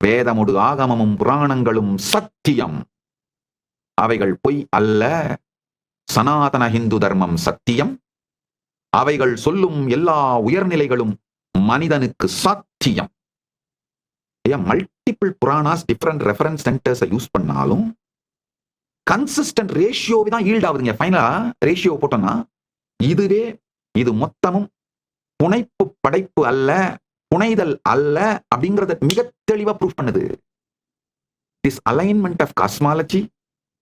வேதமுடு ஆகமமும் புராணங்களும் சத்தியம், அவைகள் பொய் அல்ல. சனாதன ஹிந்து தர்மம் சத்தியம், அவைகள் சொல்லும் எல்லா உயர்நிலைகளும் மனிதனுக்கு சத்தியம். Multiple Puranas different reference centres use பண்ணாலும் கன்சிஸ்டன்ட் ரேஷியோவை தான் ஈல்ட் ஆகுதுங்க. ஃபைனலா ரேஷியோ போட்டோம்னா இது மொத்தமும் புனைப்பு படைப்பு அல்ல, புனைதல் அல்ல அப்படிங்கறத மிக தெளிவா ப்ரூவ் பண்ணுது. This alignment of cosmology,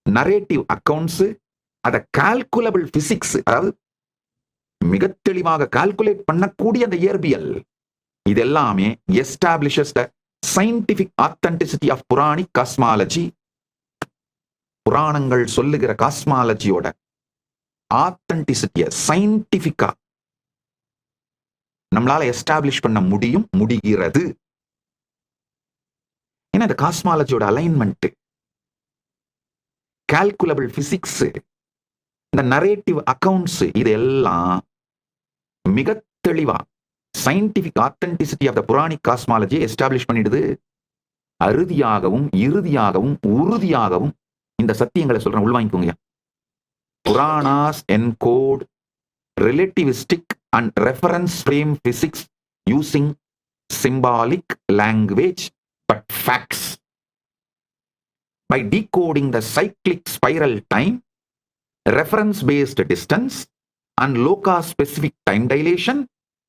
narrative accounts, அத கால்குலபிள் பிசிக்ஸ், அதாவது மிக தெளிவாக கால்குலேட் பண்ணக்கூடிய அந்த இயற்பியல், இது எல்லாமே establishes the scientific authenticity of Puranic cosmology. புராணங்கள் சொல்லுகிற காஸ்மாலஜியோட ஆத்தென்டிசிட்டிய சயின்டிபிக்கா நம்மளால எஸ்டாப்ளிஷ் பண்ண முடிகிறது. ஏன்னா இந்த காஸ்மாலஜியோட அலைன்மெண்ட், கால்குலபிள் பிசிக்ஸ், இந்த நரேட்டிவ் அக்கவுண்ட்ஸ், இது எல்லாம் மிக தெளிவா scientific authenticity of the Puranic cosmology establish பண்ணிடுது. அறுதியாகவும் இறுதியாகவும் உறுதியாகவும் இந்த சத்தியங்களை சொல்றேன், உள்வாங்கிக்கோங்க. Puranas encode relativistic and reference frame physics using symbolic language but facts. By decoding the cyclic spiral time, reference based distance and loca specific time dilation,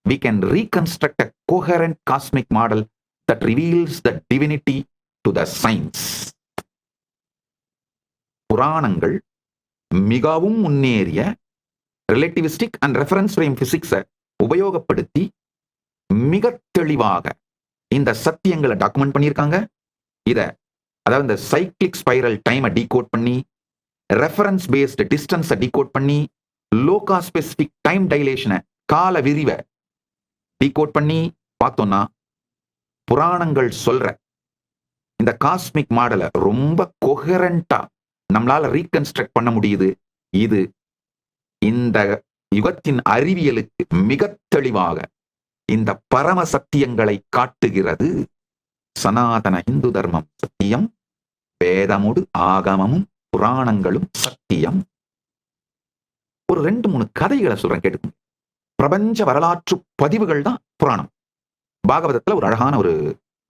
we can reconstruct a coherent cosmic model that reveals the divinity to the science. புராணங்கள் மிகவும் முன்னேறிய relativistic and reference frame பிசிக்ஸை உபயோகப்படுத்தி மிக தெளிவாக இந்த சத்தியங்களை document பண்ணியிருக்காங்க. அதாவது இந்த சைக்ளிக் ஸ்பைரல் டைமை டீகோட் பண்ணி, ரெஃபரன்ஸ் பேஸ்டு டிஸ்டன்ஸை டீகோட் பண்ணி, லோகா ஸ்பெசிபிக் டைம் டைலேஷனை, கால விரிவை டீகோட் பண்ணி பார்த்தோம்னா புராணங்கள் சொல்ற இந்த காஸ்மிக் மாடலை ரொம்ப கொஹரண்டா நம்மளால ரீகன்ஸ்ட்ரக்ட் பண்ண முடியுது. இது இந்த யுகத்தின் அறிவியலுக்கு மிக தெளிவாக இந்த பரம சத்தியங்களை காட்டுகிறது. சனாதன இந்து தர்மம் சத்தியம், வேதமுடு ஆகமமும் புராணங்களும் சத்தியம். ஒரு 2-3 கதைகளை சொல்றேன், கேட்டுக்கோங்க. பிரபஞ்ச வரலாற்று பதிவுகள் தான் புராணம். பாகவதத்துல ஒரு அழகான ஒரு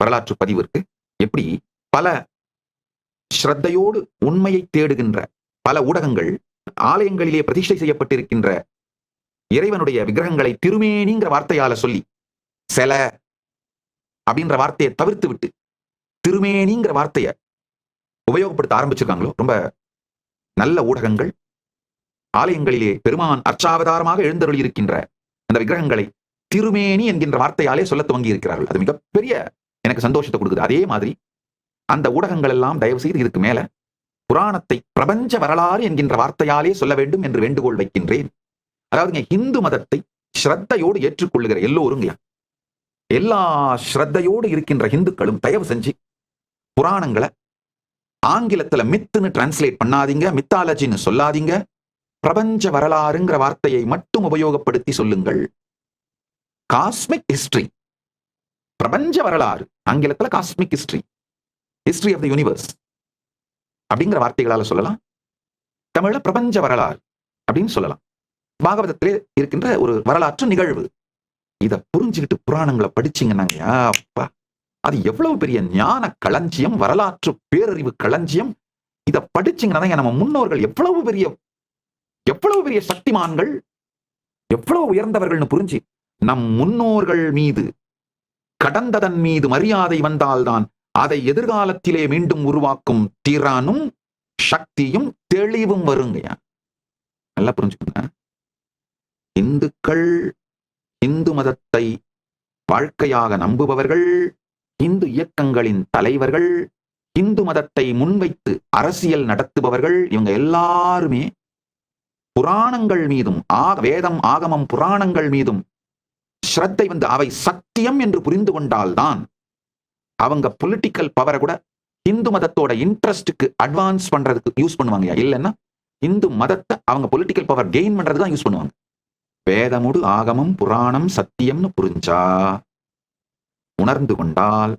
வரலாற்று பதிவு இருக்கு. எப்படி பல ஸ்ரத்தையோடு உண்மையை தேடுகின்ற பல ஊடகங்கள் ஆலயங்களிலே பிரதிஷ்டை செய்யப்பட்டிருக்கின்ற இறைவனுடைய விக்கிரகங்களை திருமேனிங்கிற வார்த்தையால சொல்லி, செல அப்படின்ற வார்த்தையை தவிர்த்து விட்டு திருமேனிங்கிற வார்த்தையை உபயோகப்படுத்த ஆரம்பிச்சிருக்காங்களோ ரொம்ப நல்ல ஊடகங்கள். ஆலயங்களிலே பெருமான் அர்ச்சாவதாரமாக எழுந்தருளி இருக்கின்ற அந்த விக்கிரகங்களை திருமேனி என்கின்ற வார்த்தையாலே சொல்ல துவங்கி இருக்கிறார்கள். அது மிகப்பெரிய எனக்கு சந்தோஷத்தை கொடுக்குது. அதே மாதிரி அந்த ஊடகங்கள் எல்லாம் தயவு செய்து இதுக்கு மேல புராணத்தை பிரபஞ்ச வரலாறு என்கின்ற வார்த்தையாலே சொல்ல வேண்டும் என்று வேண்டுகோள் வைக்கின்றேன். அதாவது இந்து மதத்தை ஸ்ரத்தையோடு ஏற்றுக்கொள்ளுகிற எல்லோரும், எல்லா ஸ்ரத்தையோடு இருக்கின்ற இந்துக்களும் தயவு செஞ்சு புராணங்களை ஆங்கிலத்துல மித்துன்னு டிரான்ஸ்லேட் பண்ணாதீங்க, மித்தாலஜின்னு சொல்லாதீங்க. பிரபஞ்ச வரலாறுங்கிற வார்த்தையை மட்டும் உபயோகப்படுத்தி சொல்லுங்கள். காஸ்மிக் ஹிஸ்டரி, பிரபஞ்ச வரலாறு, ஆங்கிலத்துல cosmic history, history of the universe அப்படிங்கிற வார்த்தைகளால சொல்லலாம். தமிழ்ல பிரபஞ்ச வரலாறு அப்படின்னு சொல்லலாம். பாகவதத்திலே இருக்கின்ற ஒரு வரலாற்று நிகழ்வு. இதை புரிஞ்சுக்கிட்டு புராணங்களை படிச்சீங்கன்னாங்க, அப்பா அது எவ்வளவு பெரிய ஞான களஞ்சியம், வரலாற்று பேரறிவு களஞ்சியம். இதை படிச்சீங்கன்னா நம்ம முன்னோர்கள் எவ்வளவு பெரிய சக்திமான்கள், எவ்வளவு உயர்ந்தவர்கள்னு புரிஞ்சு நம் முன்னோர்கள் மீது கடந்ததன் மீது மரியாதை வந்தால்தான் அதை எதிர்காலத்திலே மீண்டும் உருவாக்கும் திறனும் சக்தியும் தெளிவும் வருங்க. நல்லா புரிஞ்சுக்கோங்க. இந்துக்கள், இந்து மதத்தை வாழ்க்கையாக நம்புபவர்கள், இந்து இயக்கங்களின் தலைவர்கள், இந்து மதத்தை முன்வைத்து அரசியல் நடத்துபவர்கள், இவங்க எல்லாருமே புராணங்கள் மீதும் வேதம் ஆகமம் புராணங்கள் மீதும் ஸ்ரத்தை வந்து அவை சத்தியம் என்று புரிந்து கொண்டால்தான் அவங்க பொலிட்டிக்கல் பவரை கூட இந்து மதத்தோட இன்ட்ரெஸ்டுக்கு அட்வான்ஸ் பண்றதுக்கு யூஸ் பண்ணுவாங்க. இல்லைன்னா இந்து மதத்தை அவங்க பொலிட்டிக்கல் பவர் கெயின் பண்றதுக்கு தான் யூஸ் பண்ணுவாங்க. வேதமுடு ஆகமம் புராணம் சத்தியம்னு புரிஞ்சா, உணர்ந்து கொண்டால்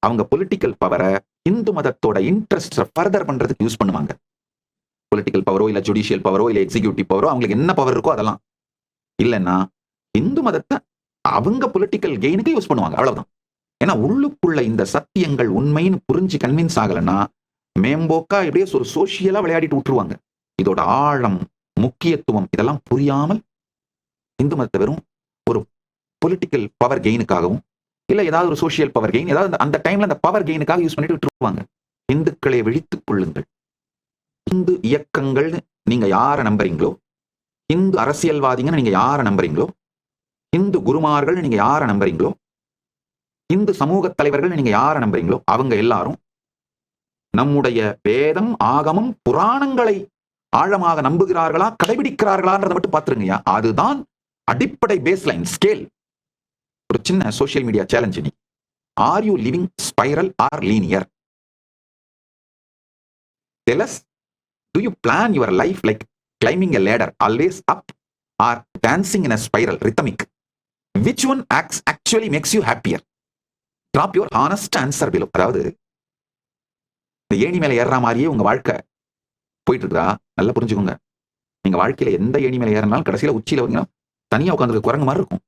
அவங்க பொலிட்டிக்கல் பவரை இந்து மதத்தோட இன்ட்ரெஸ்ட் ஃபர்தர் பண்றதுக்கு யூஸ் பண்ணுவாங்க. பொலிட்டிக்கல் பவரோ இல்ல ஜுடிஷியல் பவரோ இல்ல எக்ஸிகியூட்டிவ் பவரோ அவங்களுக்கு என்ன பவர் இருக்கோ அதெல்லாம் இல்லைன்னா இந்து மதத்தை அவங்க பொலிட்டிக்கல் கெயினுக்கு யூஸ் பண்ணுவாங்க. அவ்வளவுதான். ஏன்னா உள்ளுக்குள்ள இந்த சத்தியங்கள் உண்மைன்னு புரிஞ்சு கன்வின்ஸ் ஆகலைன்னா மேம்போக்கா எப்படியே ஒரு சோசியலா விளையாடிட்டு விட்டுருவாங்க. இதோட ஆழம், முக்கியத்துவம் இதெல்லாம் புரியாமல் இந்து மதத்தை வெறும் ஒரு பொலிட்டிக்கல் பவர் கெயினுக்காகவும் இல்ல ஏதாவது ஒரு சோசியல் பவர் கெயின், ஏதாவது அந்த டைம்ல அந்த பவர் கெயினுக்காக யூஸ் பண்ணிட்டு விட்டுருவாங்க. இந்துக்களை விழித்துக் கொள்ளுங்கள். இந்து இயக்கங்கள்னு நீங்க யாரை நம்புறீங்களோ, இந்து அரசியல்வாதிங்கன்னு நீங்க யாரை நம்புறீங்களோ, இந்து குருமார்கள் நீங்க யாரை நம்புறீங்களோ, இந்து சமூக தலைவர்கள் நீங்க யாரை நம்புறீங்களோ அவங்க எல்லாரும் நம்முடைய வேதம், ஆகமம், புராணங்களை ஆழமாக நம்புகிறார்களா, கடைபிடிக்கிறார்களான்றதை மட்டும் பார்த்துருங்கய்யா. அதுதான் அடிப்படை பேஸ்லைன் ஸ்கேல். ஒரு சின்ன சோசியல் மீடியா சேலஞ்ச். நீ are you living spiral or linear? Tell us, do you plan your life like climbing a ladder, always up, or dancing in a spiral, rhythmic? Which one actually makes you happier? Drop your honest answer below. அதாவது இந்த ஏணி மேல ஏறுற மாதிரியே உங்க வாழ்க்கை போயிட்டு இருக்கா? நல்லா புரிஞ்சுக்கோங்க. நீங்க வாழ்க்கையில எந்த ஏணி மேல ஏறினாலும் கடைசியில உச்சியில வந்து தனியா உட்காந்துருக்க குரங்கு மாதிரி இருக்கும்.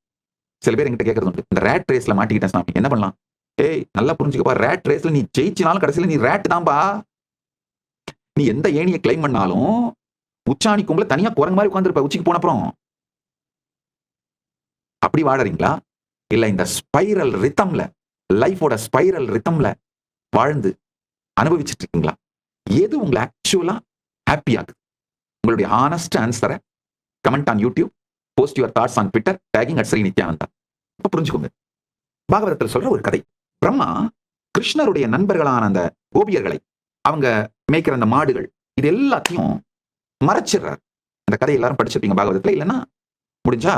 சில பேர் என்கிட்ட கேட்கறது உண்டு, இந்த ரேட் ரேஸ்ல மாட்டிக்கிட்டேன் சாமி என்ன பண்ணலாம்? ஏய் நல்லா புரிஞ்சுக்கப்பா, ரேட் ரேஸ்ல நீ ஜெயிச்சினாலும் கடைசியில நீ ரேட் தான்பா. நீ எந்த ஏணியை கிளைம் பண்ணாலும் உச்சாணி கும்பல தனியா குரங்கு மாதிரி உட்காந்துருப்ப உச்சிக்கு போன அப்புறம். அப்படி வாழறீங்களா? இல்ல இந்த ஸ்பைரல் ரிதம்ல, லைஃபோட ஸ்பைரல் ரிதம்ல வாழ்ந்து அனுபவிச்சுட்டு இருக்கீங்களா? எது உங்களை ஆக்சுவலா ஹாப்பி ஆகுது? உங்களுடைய ஹானஸ்ட் ஆன்சரை comment on YouTube, post your thoughts on Twitter, tagging @Sri Nithyananda. இப்ப புரிஞ்சுக்கோங்க. பாகவதத்தில் சொல்ற ஒரு கதை. பிரம்மா கிருஷ்ணருடைய நண்பர்களான அந்த கோபியர்களை, அவங்க மேய்க்கிற அந்த மாடுகள், இது எல்லாத்தையும் மறைச்சிடுறார். அந்த கதை எல்லாரும் படிச்சிருப்பீங்க பாகவதத்துல. இல்லைன்னா முடிஞ்சா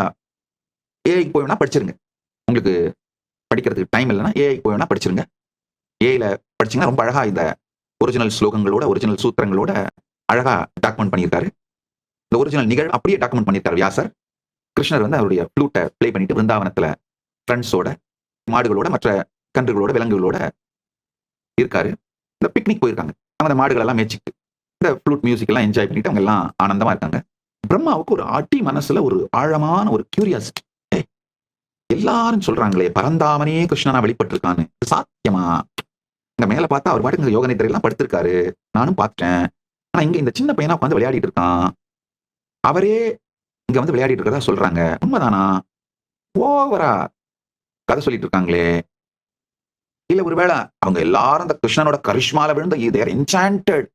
ஏஐக்கு போய் வேணா படிச்சிருங்க. உங்களுக்கு படிக்கிறதுக்கு டைம் இல்லைன்னா ஏஐக்கு போய் வேணா படிச்சிருங்க. ஏஐல படிச்சீங்கன்னா ரொம்ப அழகா இந்த ஒரிஜினல் ஸ்லோகங்களோட, ஒரிஜினல் சூத்திரங்களோட அழகா டாக்குமெண்ட் பண்ணியிருக்காரு. இந்த ஒரிஜினல் நிகழ் அப்படியே டாக்குமெண்ட் பண்ணியிருக்காரு வியாசர். கிருஷ்ணர் வந்து அவருடைய ஃப்ளூட்டை பிளே பண்ணிட்டு பிருந்தாவனத்துல ஃப்ரெண்ட்ஸோட, மாடுகளோட, மற்ற கன்றுகளோட, விலங்குகளோட இருக்காரு. இந்த பிக்னிக் போயிருக்காங்க. அவங்க மாடுகள் எல்லாம் மேய்ச்சிட்டு இந்த ஃப்ளூட் மியூசிக் எல்லாம் என்ஜாய் பண்ணிட்டு அவங்க எல்லாம் ஆனந்தமா இருக்காங்க. பிரம்மாவுக்கு ஒரு அடி மனசுல ஒரு ஆழமான ஒரு கியூரியாசிட்டி. எல்லாரும் சொல்றாங்களே பரந்தாமனே கிருஷ்ணனா வெளிப்பட்டிருக்கான்னு, சாத்தியமா? இங்க மேல பார்த்தா அவர் பாட்டுக்கு யோக நிதிரையெல்லாம் படுத்திருக்காரு, நானும் பார்த்தேன். ஆனா இங்க இந்த சின்ன பையனா உட்காந்து விளையாடிட்டு இருக்கான். அவரே இங்க வந்து விளையாடிட்டு இருக்கிறதா சொல்றாங்க. உண்மைதானா? ஓவரா கதை சொல்லிட்டு இருக்காங்களே. இல்ல ஒருவேளை அவங்க எல்லாரும் அந்த கிருஷ்ணனோட கரிஷ்மால விழுந்த தேர் என்சாண்டட்.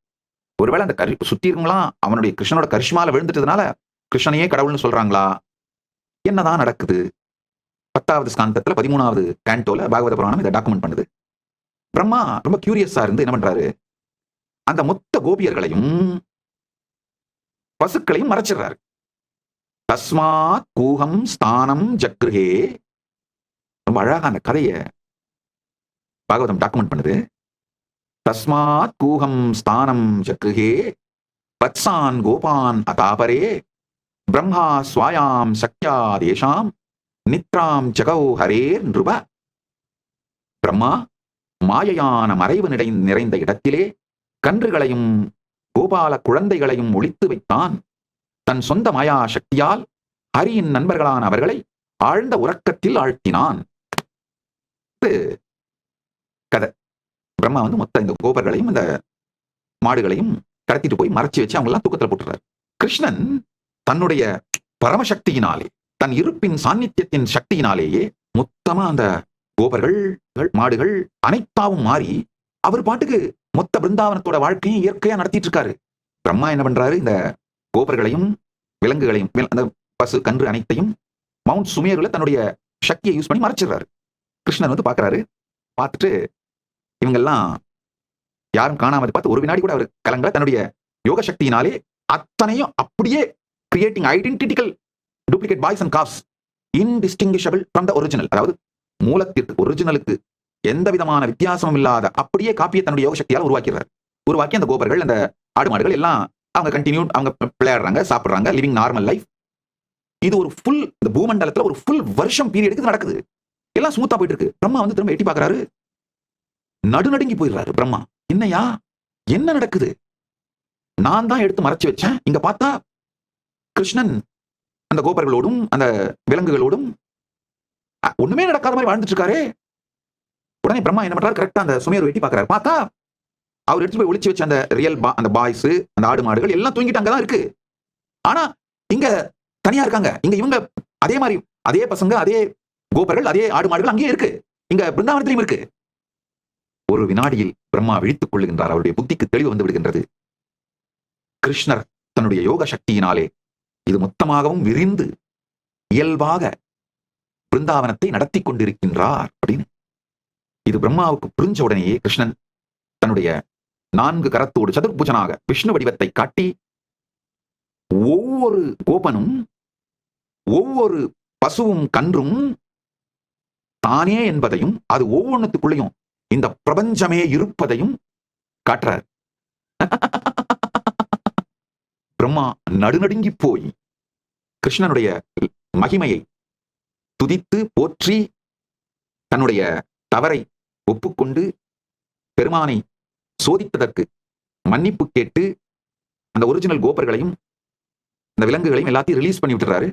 ஒருவேளை அந்த சுத்தி இருக்கலாம் அவனுடைய கிருஷ்ணனோட கரிஷ்மால விழுந்துட்டதுனால கிருஷ்ணனையே கடவுள்னு சொல்றாங்களா? என்னதான் நடக்குது? 10வது ஸ்காந்தத்துல 13வது கேண்டோல பாகவத புராணம் இதை டாக்குமெண்ட் பண்ணுது. பிரம்மா ரொம்ப கியூரியஸா இருந்து என்ன பண்றாரு, அந்த மொத்த கோபியர்களையும் பசுக்களையும் மறைச்சிடுறாரு. தஸ்மாத் கூகம் ஸ்தானம் ஜக்ருஹே. ரொம்ப அழகா அந்த கதையை பாகவதம் டாக்குமெண்ட் பண்ணுது. தஸ்மாத் கூகம் ஸ்தானம் ஜக்ருஹே வத்சான் கோபான் அதாபரே பிரம்மா ஸ்வாயாம் சக்யா தேஷாம் நித்ராம் ஜகௌ ஹரேர் நிருப. பிரம்மா மாயையான மறைவு நிறைந்த இடத்திலே கன்றுகளையும் கோபால குழந்தைகளையும் ஒளித்து வைத்தான். தன் சொந்த மாயா சக்தியால் ஹரியின் நண்பர்களான அவர்களை ஆழ்ந்த உறக்கத்தில் ஆழ்த்தினான். கதை. பிரம்மா வந்து மொத்த இந்த கோபர்களையும் இந்த மாடுகளையும் கடத்திட்டு போய் மறைச்சு வச்சு அவங்க எல்லாம் தூக்கத்துல போட்டுறாரு. கிருஷ்ணன் தன்னுடைய பரமசக்தியினாலே, தன் இருப்பின் சாநித்தியத்தின் சக்தியினாலேயே மொத்தமா அந்த கோபர்கள், மாடுகள் அனைத்தாவும் மாறி அவர் பாட்டுக்கு மொத்த பிருந்தாவனத்தோட வாழ்க்கையும் இயற்கையா நடத்திட்டு இருக்காரு. பிரம்மா என்ன பண்றாரு, இந்த கோபர்களையும் விலங்குகளையும், அந்த பசு கன்று அனைத்தையும் மவுண்ட் சுமேருல தன்னுடைய சக்தியை யூஸ் பண்ணி மறைச்சிடுறாரு. கிருஷ்ணன் வந்து பாக்குறாரு. பார்த்துட்டு இவங்கெல்லாம் யாரும் காணாமது பார்த்து ஒரு வினாடி கூட அவர் கலங்கல. தன்னுடைய யோக சக்தியினாலே அத்தனையும் அப்படியே creating identical duplicate boys and cops indistinguishable from the original. அதாவது மூலத்திற்கு, ஒரிஜினலுக்கு எந்த விதமான வித்தியாசமும் இல்லாத அப்படியே காப்பியை தன்னுடைய யோக சக்தியால் உருவாக்கிறார். உருவாக்கி அந்த கோபர்கள், அந்த ஆடு மாடுகள் எல்லாம் அவங்க கண்டினியூ, அவங்க விளையாடுறாங்க, சாப்பிடுறாங்க, லிவிங் நார்மல் லைஃப். இது ஒரு ஃபுல், இந்த பூமண்டலத்துல ஒரு ஃபுல் வருஷம் பீரியடுக்கு நடக்குது. எல்லாம் ஸ்மூத்தா போயிட்டு இருக்கு. பிரம்மா வந்து திரும்ப எட்டி பாக்குறாரு. நடுநடுங்கி போயிடுறாரு பிரம்மா. என்னையா, என்ன நடக்குது? நான் தான் எடுத்து மறைச்சு வச்சேன். இங்க பார்த்தா கிருஷ்ணன் அந்த கோபர்களோடும் அந்த விலங்குகளோடும் ஒண்ணுமே நடக்காத மாதிரி வாழ்ந்துட்டு இருக்காரு. உடனே பிரம்மா என்ன பண்றாரு, கரெக்டா அந்த சுமையர் வெட்டி பாக்குறாரு. பார்த்தா அவர் எடுத்து போய் ஒளிச்சு வச்ச அந்த ரியல் அந்த பாய்ஸ், அந்த ஆடு மாடுகள் எல்லாம் தூங்கிட்டு அங்கதான் இருக்கு. ஆனா இங்க தனியா இருக்காங்க. இங்க இவங்க அதே மாதிரி, அதே பசங்க, அதே கோபர்கள், அதே ஆடு மாடுகள் அங்கேயே இருக்கு. இங்க பிருந்தாவனத்திலையும் இருக்கு. ஒரு வினாடியில் பிரம்மா விழித்துக் கொள்ளுகின்றார். அவருடைய புத்திக்கு தெளிவு வந்து விடுகின்றது. கிருஷ்ணர் தன்னுடைய யோக சக்தியினாலே இது மொத்தமாகவும் விரிந்து இயல்பாக பிருந்தாவனத்தை நடத்தி கொண்டிருக்கின்றார் அப்படின்னு. இது பிரம்மாவுக்கு புரிஞ்ச உடனேயே கிருஷ்ணன் தன்னுடைய 4 கரத்தோடு சதுர்புஜனாக விஷ்ணு வடிவத்தை காட்டி ஒவ்வொரு கோபனும் ஒவ்வொரு பசுவும் கன்றும் தானே என்பதையும் அது ஒவ்வொன்றுத்துக்குள்ளேயும் இந்த பிரபஞ்சமே இருப்பதையும் காட்டுறார். பிரம்மா நடுநடுங்கி போய் கிருஷ்ணனுடைய மகிமையை துதித்து போற்றி தன்னுடைய தவறை ஒப்புக்கொண்டு பெருமானை சோதித்ததற்கு மன்னிப்பு கேட்டு அந்த ஒரிஜினல் கோபர்களையும் அந்த விலங்குகளையும் எல்லாத்தையும் ரிலீஸ் பண்ணி விட்டுறாரு.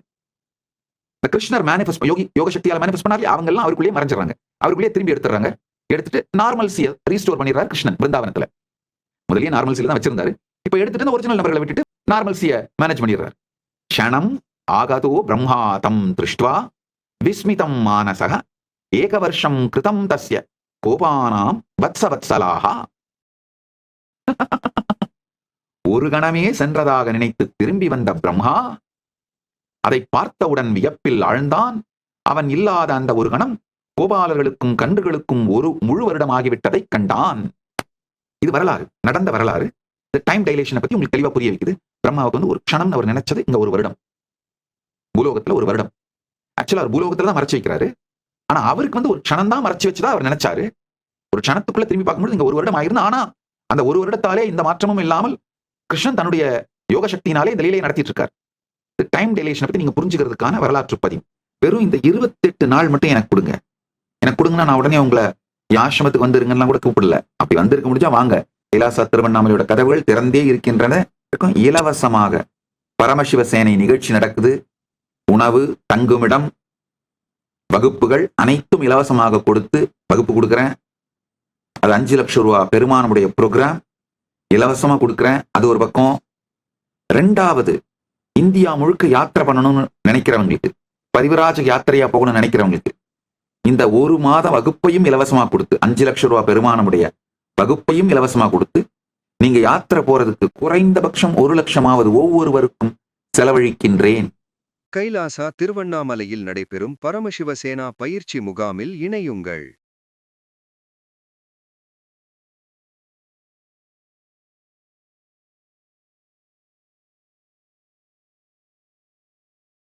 இந்த கிருஷ்ணர் மேனிஃபெஸ்ட் யோக சக்தியால மேனிஃபெஸ்ட் பண்ணாலே அவங்க எல்லாம் அவருக்குள்ளேயே மறைஞ்சிடறாங்க. அவருக்குள்ளேயே திரும்பி எடுத்துறாங்க. எடுத்துட்டு நார்மல்சியை ரீஸ்டோர் பண்ணிடுறாரு கிருஷ்ணன் பிருந்தாவனத்துல. முதல்லயே நார்மல்சியில தான் வச்சிருந்தாரு. இப்ப எடுத்துட்டு இந்த ஒரிஜினல் நபர்களை விட்டுட்டு நார்மல்சியை மேனேஜ் பண்ணிடுறாரு. க்ஷணம் ஆகதோ பிரம்மா தம் திருஷ்ட்வா விஸ்மிதம் மானசக ஏகவர்ஷம் கிருதம் தஸ்ய கோபானாம் வத்சவத்சலாக. ஒரு கணமே சென்றதாக நினைத்து திரும்பி வந்த பிரம்மா அதை பார்த்தவுடன் வியப்பில் ஆழ்ந்தான். அவன் இல்லாத அந்த ஒரு கணம் கோபாலர்களுக்கும் கன்றுகளுக்கும் ஒரு முழு வருடம் ஆகிவிட்டதை கண்டான். இது வரலாறு, நடந்த வரலாறு. இந்த டைம் டைலேஷனை பத்தி உங்களுக்கு தெளிவா புரிய வைக்குது. பிரம்மாவுக்கு வந்து ஒரு க்ஷணம் அவர் நினைச்சது இங்க ஒரு வருடம், பூலோகத்துல ஒரு வருடம். ஆக்சுவலா அவர் பூலோகத்துல தான் மறைச்சு வைக்கிறாரு. ஆனா அவருக்கு வந்து ஒரு க்ஷணம் தான் மறைச்சு வச்சுதான் அவர் நினைச்சாரு. ஒரு க்ஷணத்துக்குள்ள திரும்பி பார்க்கும்போது இங்க ஒரு வருடம் ஆயிருந்து. ஆனா அந்த ஒரு வருடத்தாலே இந்த மாற்றமும் இல்லாமல் கிருஷ்ணன் தன்னுடைய யோக சக்தியினாலே இந்த லீலையை நடத்திட்டு இருக்கார். டைம் டைலேஷனை பத்தி நீங்க புரிஞ்சுக்கிறதுக்கான வரலாற்று பதிவு. வெறும் இந்த 28 நாள் மட்டும் எனக்கு கொடுங்க. எனக்கு கொடுங்கன்னா நான் உடனே உங்களை ஆசிரமத்துக்கு வந்துருங்கன்னா கூட கூப்பிடல. அப்படி வந்திருக்க முடிஞ்சா வாங்க. கைலாச திருவண்ணாமலையோட கதவுகள் திறந்தே இருக்கின்றன. இலவசமாக பரமசிவ சேனை நிகழ்ச்சி நடக்குது. உணவு, தங்குமிடம், வகுப்புகள் அனைத்தும் இலவசமாக கொடுத்து வகுப்பு கொடுக்குறேன். அது 5 லட்சம் ரூபாய் பெருமானுடைய ப்ரோக்ராம் இலவசமா கொடுக்குறேன். அது ஒரு பக்கம். 2வது, இந்தியா முழுக்க யாத்திரை பண்ணணும்னு நினைக்கிறவங்களுக்கு, பரிவிராஜ யாத்திரையா போகணும்னு நினைக்கிறவங்களுக்கு இந்த 1 மாத வகுப்பையும் இலவசமா கொடுத்து 5 லட்சம் ரூபாய் பெருமானுடைய வகுப்பையும் இலவசமா கொடுத்து நீங்க யாத்திரை போறதுக்கு குறைந்தபட்சம் 1 லட்சமாவது ஒவ்வொருவருக்கும் செலவழிக்கின்றேன். கைலாசா திருவண்ணாமலையில் நடைபெறும் பரமசிவசேனா பயிற்சி முகாமில் இணையுங்கள்.